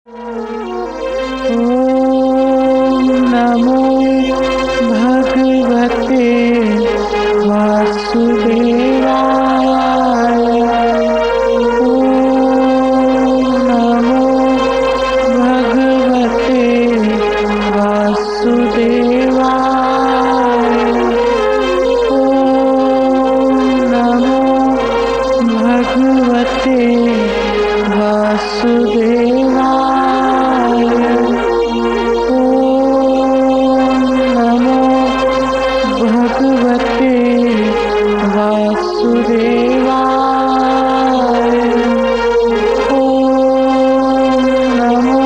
ओम नमो भगवते वासुदेवाय। ओम नमो भगवते वासुदेवाय। ओम नमो भगवते वासुदेवाय। ओम नमो भगवते वासुदेवाय। ओम नमो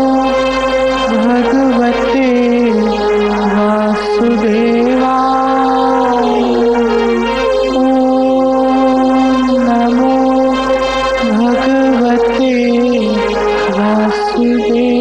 भगवते वासुदेवाय। ओम नमो भगवते वासुदेवाय।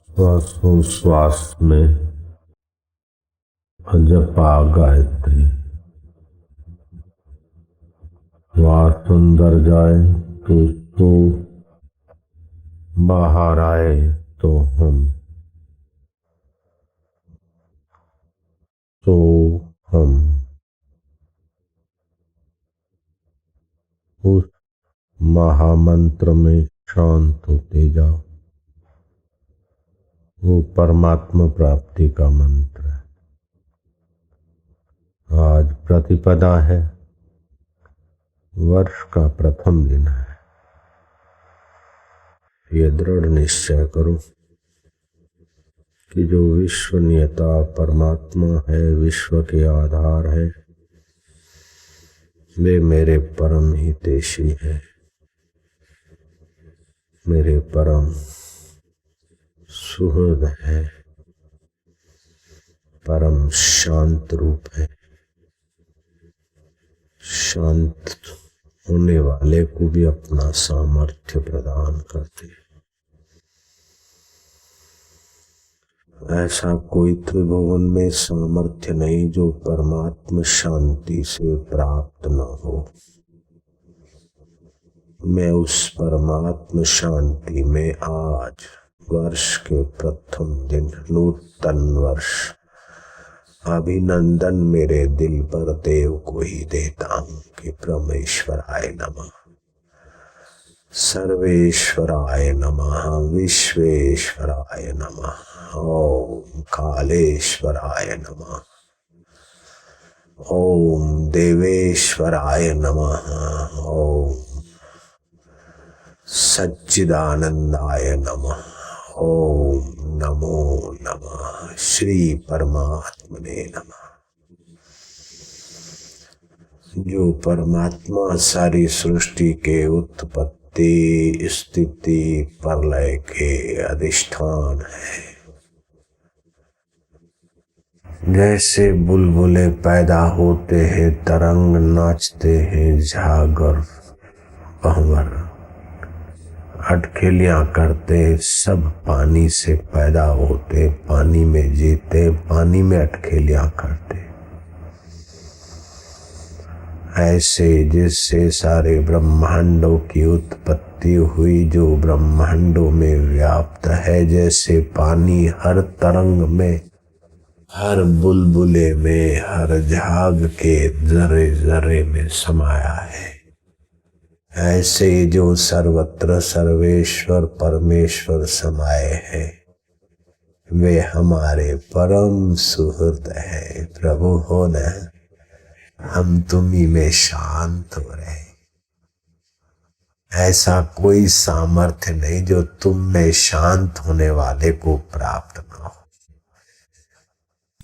श्वासोश्वास में जपा गायत्री। श्वास अंदर जाए तो बाहर आए तो हम। तो हम उस महामंत्र में शांत होते जाओ। वो परमात्मा प्राप्ति का मंत्र है। आज प्रतिपदा है, वर्ष का प्रथम दिन है। ये दृढ़ निश्चय करो कि जो विश्वनीयता परमात्मा है, विश्व के आधार है, वे मेरे परम हितैषी है, मेरे परम सुहृद है, परम शांत रूप है। शांत होने वाले को भी अपना सामर्थ्य प्रदान करते हैं। ऐसा कोई त्रिभुवन में सामर्थ्य नहीं जो परमात्मा शांति से प्राप्त न हो। मैं उस परमात्मा शांति में आज वर्ष के प्रथम दिन, नूतन वर्ष, अभिनंदन मेरे दिल पर देव को ही देता हूँ कि परमेश्वराय नमः, सर्वेश्वराय नमः, विश्वेश्वराय नमः, ओम कालेश्वराय नमः, ओम देवेश्वराय नमः, ओम सच्चिदानंदाय नमः, ओम नमो नमः, श्री परमात्मने नमः। जो परमात्मा सारी सृष्टि के उत्पत्ति, स्थिति, प्रलय के अधिष्ठान है। जैसे बुलबुले पैदा होते हैं, तरंग नाचते हैं, झाग और भंवर अटखेलियां करते, सब पानी से पैदा होते, पानी में जीते, पानी में अटखेलियां करते। ऐसे जिससे सारे ब्रह्मांडों की उत्पत्ति हुई, जो ब्रह्मांडों में व्याप्त है, जैसे पानी हर तरंग में, हर बुलबुले में, हर झाग के जरे जरे में समाया है, ऐसे जो सर्वत्र सर्वेश्वर परमेश्वर समाये हैं, वे हमारे परम सुहृद है। प्रभु हो न, हम तुम्ही में शांत हो रहे। ऐसा कोई सामर्थ्य नहीं जो तुम में शांत होने वाले को प्राप्त न हो।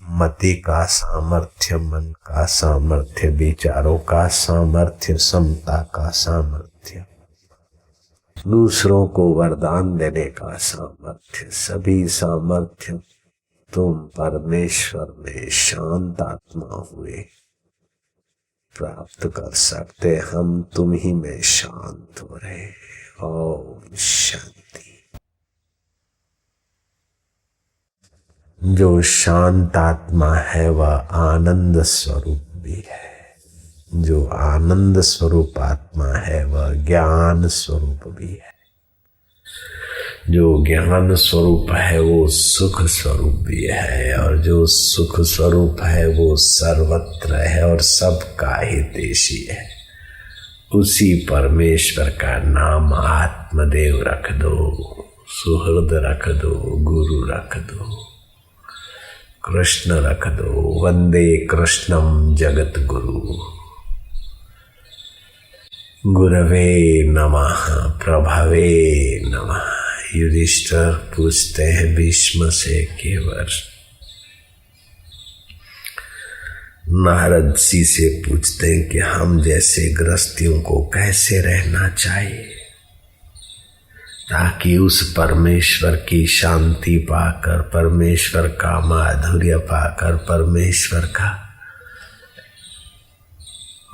मति का सामर्थ्य, मन का सामर्थ्य, विचारों का सामर्थ्य, समता का सामर्थ्य, दूसरों को वरदान देने का सामर्थ्य, सभी सामर्थ्य तुम परमेश्वर में शांत आत्मा हुए प्राप्त कर सकते। हम तुम ही में शांत हो रहे। ओम शांति। जो शांत आत्मा है वह आनंद स्वरूप भी है। जो आनंद स्वरूप आत्मा है वह ज्ञान स्वरूप भी है। जो ज्ञान स्वरूप है वो सुख स्वरूप भी है, और जो सुख स्वरूप है वो सर्वत्र है और सबका हितैषी है। उसी परमेश्वर का नाम आत्मदेव रख दो, सुहृद रख दो, गुरु रख दो, कृष्ण रख दो। वंदे कृष्णम जगत गुरु। गुरवे नमः, प्रभवे नमः। युधिष्ठिर पूछते हैं भीष्म से केवल, नारद जी से पूछते हैं कि हम जैसे गृहस्थियों को कैसे रहना चाहिए ताकि उस परमेश्वर की शांति पाकर, परमेश्वर का माधुर्य पाकर, परमेश्वर का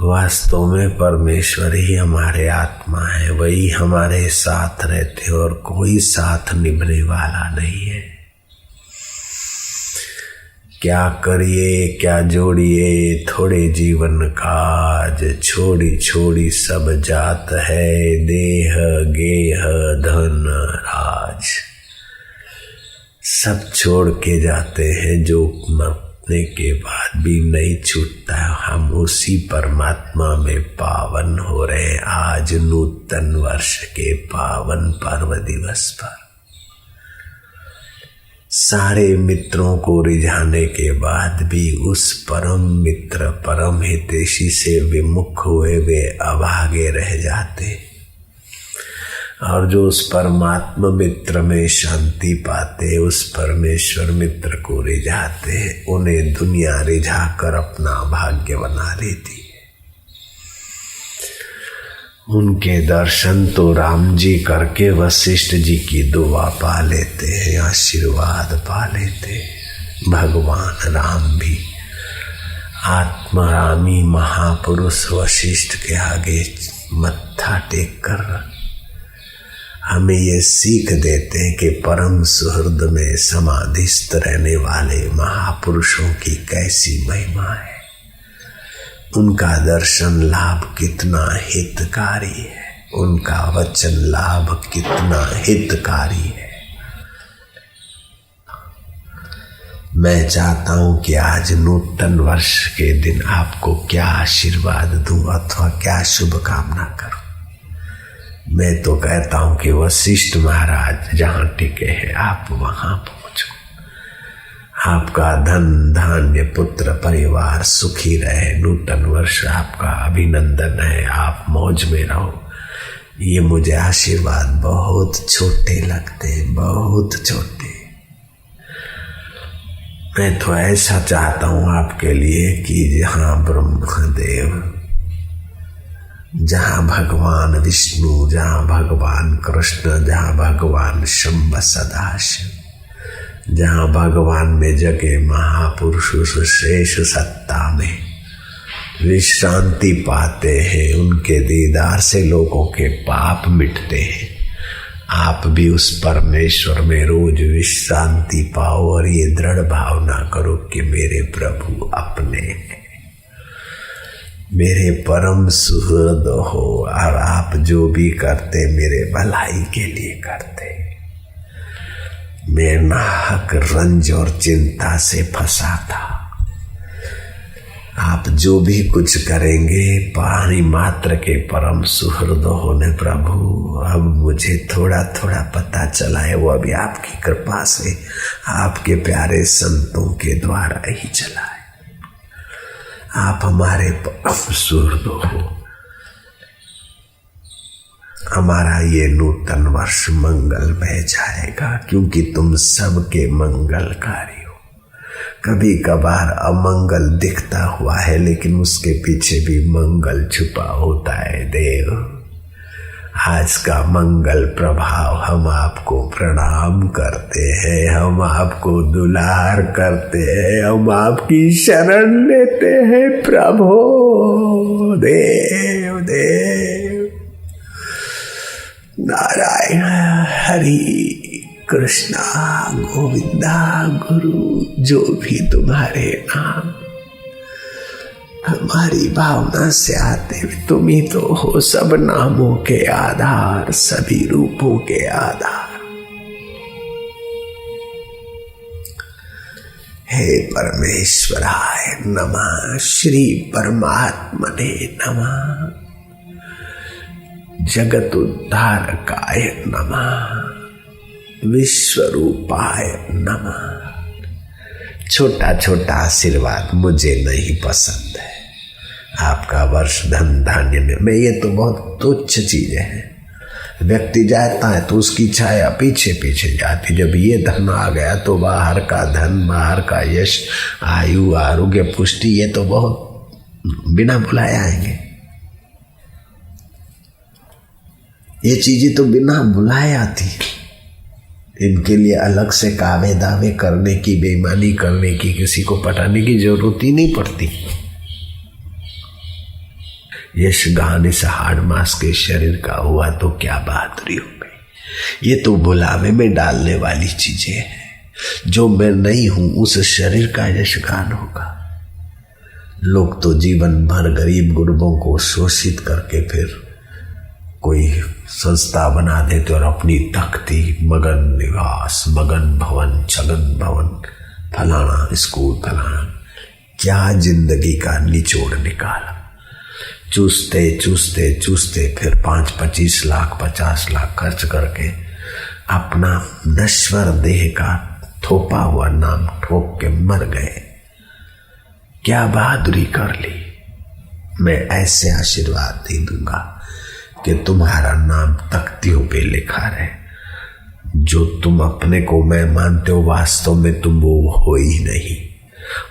वास्तव में परमेश्वर ही हमारे आत्मा है, वही हमारे साथ रहते और कोई साथ निभने वाला नहीं है। क्या करिए क्या जोड़िए, थोड़े जीवन काज, छोड़ी छोड़ी सब जात है, देह गेह धन राज। सब छोड़ के जाते हैं, जो मरने के बाद भी नहीं छूटता। हम उसी परमात्मा में पावन हो रहे आज नूतन वर्ष के पावन पर्व दिवस पर। सारे मित्रों को रिझाने के बाद भी उस परम मित्र, परम हितैषी से विमुख हुए वे अभागे रह जाते, और जो उस परमात्मा मित्र में शांति पाते, उस परमेश्वर मित्र को रिझाते हैं, उन्हें दुनिया रिझा कर अपना भाग्य बना लेती है। उनके दर्शन तो राम जी करके वशिष्ठ जी की दुआ पा लेते हैं, आशीर्वाद पा लेते हैं। भगवान राम भी आत्मरामी महापुरुष वशिष्ठ के आगे मत्था टेक कर हमें ये सीख देते हैं कि परम सुहृद में समाधिस्थ रहने वाले महापुरुषों की कैसी महिमा है। उनका दर्शन लाभ कितना हितकारी है, उनका वचन लाभ कितना हितकारी है। मैं चाहता हूं कि आज नूतन वर्ष के दिन आपको क्या आशीर्वाद दूं अथवा क्या शुभकामना करूं। मैं तो कहता हूं कि वशिष्ठ महाराज जहां टिके हैं आप वहां पहुंचो। आपका धन धान्य पुत्र परिवार सुखी रहे। नूतन वर्ष आपका अभिनंदन है, आप मौज में रहो। ये मुझे आशीर्वाद बहुत छोटे लगते हैं, बहुत छोटे। मैं तो ऐसा चाहता हूं आपके लिए कि जहां ब्रह्मदेव, जहाँ भगवान विष्णु, जहाँ भगवान कृष्ण, जहाँ भगवान शंभ सदाशिव, जहाँ भगवान में जगे महापुरुष शेष सत्ता में विश्रांति पाते हैं, उनके दीदार से लोगों के पाप मिटते हैं। आप भी उस परमेश्वर में रोज विश्रांति पाओ और ये दृढ़ भावना करो कि मेरे प्रभु अपने हैं, मेरे परम सुहृद हो, और आप जो भी करते मेरे भलाई के लिए करते। मैं नाहक रंज और चिंता से फंसा था। आप जो भी कुछ करेंगे पानी मात्र के परम सुहृद होने प्रभु। अब मुझे थोड़ा थोड़ा पता चला है, वो अभी आपकी कृपा से आपके प्यारे संतों के द्वारा ही चला है। आप हमारे परम सुहृद हो। हमारा ये नूतन वर्ष मंगल में जाएगा क्योंकि तुम सबके मंगलकारी हो। कभी कभार अमंगल दिखता हुआ है, लेकिन उसके पीछे भी मंगल छुपा होता है देव। आज का मंगल प्रभाव हम आपको प्रणाम करते हैं, हम आपको दुलार करते हैं, हम आपकी शरण लेते हैं प्रभु देव देव। नारायण हरि कृष्णा गोविंदा गुरु, जो भी तुम्हारे नाम हमारी भावना से आते हुए, तुम ही तो हो सब नामों के आधार, सभी रूपों के आधार। हे परमेश्वराय नमः, श्री परमात्मने नमः, जगत उद्धारकाय नमः, विश्वरूपाय नमः। छोटा छोटा आशीर्वाद मुझे नहीं पसंद है। आपका वर्ष धन धान्य में ये तो बहुत तुच्छ चीजें हैं। व्यक्ति जाता है तो उसकी छाया पीछे पीछे जाती। जब ये धन आ गया तो बाहर का धन, बाहर का यश, आयु, आरोग्य, पुष्टि, ये तो बहुत बिना बुलाए आएंगे। ये चीजें तो बिना बुलाए आती। इनके लिए अलग से कावे दावे करने की, बेईमानी करने की, किसी को पटाने की जरूरत ही नहीं पड़ती। यश गान इस हाड़ मास के शरीर का हुआ तो क्या बहादुरी हो गई। ये तो बुलावे में डालने वाली चीजें हैं। जो मैं नहीं हूं उस शरीर का यश गान होगा। लोग तो जीवन भर गरीब गुरबों को शोषित करके फिर कोई संस्था बना देते और अपनी तख्ती, मगन निवास, मगन भवन, छगन भवन, फलाना स्कूल, फलाना, क्या जिंदगी का निचोड़ निकाला। चूसते चूसते चूसते फिर 5-25 लाख 50 लाख खर्च करके अपना नश्वर देह का थोपा हुआ नाम ठोक के मर गए। क्या बहादुरी कर ली। मैं ऐसे आशीर्वाद दे दूंगा कि तुम्हारा नाम तख्तियों पे लिखा रहे। जो तुम अपने को मैं मानते हो, वास्तव में तुम वो हो ही नहीं।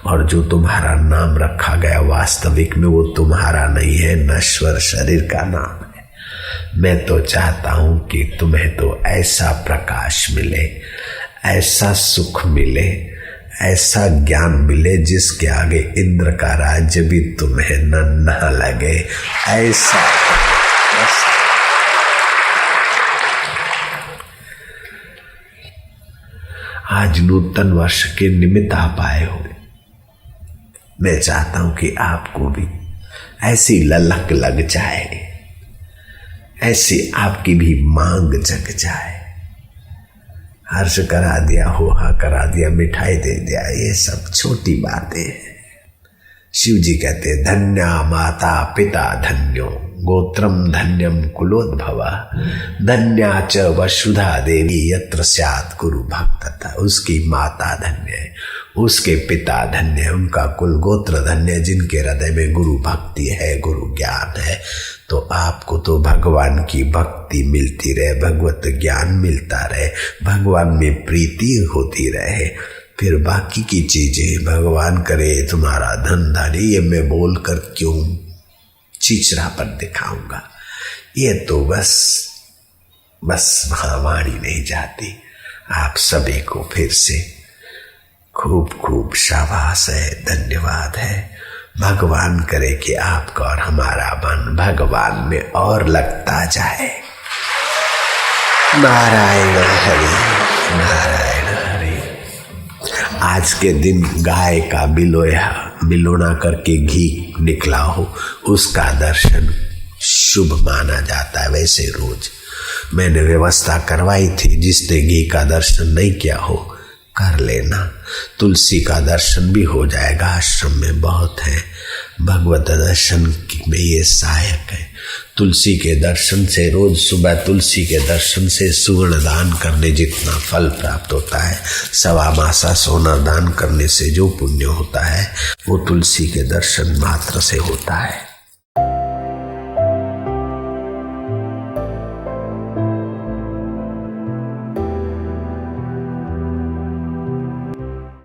और जो तुम्हारा नाम रखा गया वास्तविक में वो तुम्हारा नहीं है, नश्वर शरीर का नाम है। मैं तो चाहता हूं कि तुम्हें तो ऐसा प्रकाश मिले, ऐसा सुख मिले, ऐसा ज्ञान मिले जिसके आगे इंद्र का राज्य भी तुम्हें नन्हा लगे। ऐसा आज नूतन वर्ष के निमित्त आप आए हो। मैं चाहता हूं कि आपको भी ऐसी ललक लग जाए, ऐसी आपकी भी मांग जग जाए। हर्ष करा दिया, होहा करा दिया, मिठाई दे दिया, ये सब छोटी बातें हैं। शिव जी कहते धन्या माता पिता धन्यो, गोत्रम धन्यम कुलोद्भवा, धन्या च वसुधा देवी यत्र स्यात् गुरु भक्त। उसकी माता धन्य है, उसके पिता धन्य है, उनका कुल गोत्र धन्य है, जिनके हृदय में गुरु भक्ति है, गुरु ज्ञान है। तो आपको तो भगवान की भक्ति मिलती रहे, भगवत ज्ञान मिलता रहे, भगवान में प्रीति होती रहे। फिर बाकी की चीजें भगवान करे तुम्हारा धन धानी, ये मैं बोल कर क्यों चिचरापन दिखाऊंगा। ये तो बस वाणी नहीं जाती। आप सभी को फिर से खूब खूब शाबाश है, धन्यवाद है। भगवान करे कि आपका और हमारा मन भगवान में और लगता जाए। नारायण हरि, नारायण हरि। आज के दिन गाय का बिलोना करके घी निकला हो, उसका दर्शन शुभ माना जाता है। वैसे रोज मैंने व्यवस्था करवाई थी, जिसने घी का दर्शन नहीं किया हो कर लेना। तुलसी का दर्शन भी हो जाएगा, आश्रम में बहुत है। भगवत दर्शन में ये सहायक है। तुलसी के दर्शन से, रोज सुबह तुलसी के दर्शन से सुवर्ण दान करने जितना फल प्राप्त होता है, सवा मासा सोना दान करने से जो पुण्य होता है वो तुलसी के दर्शन मात्र से होता है।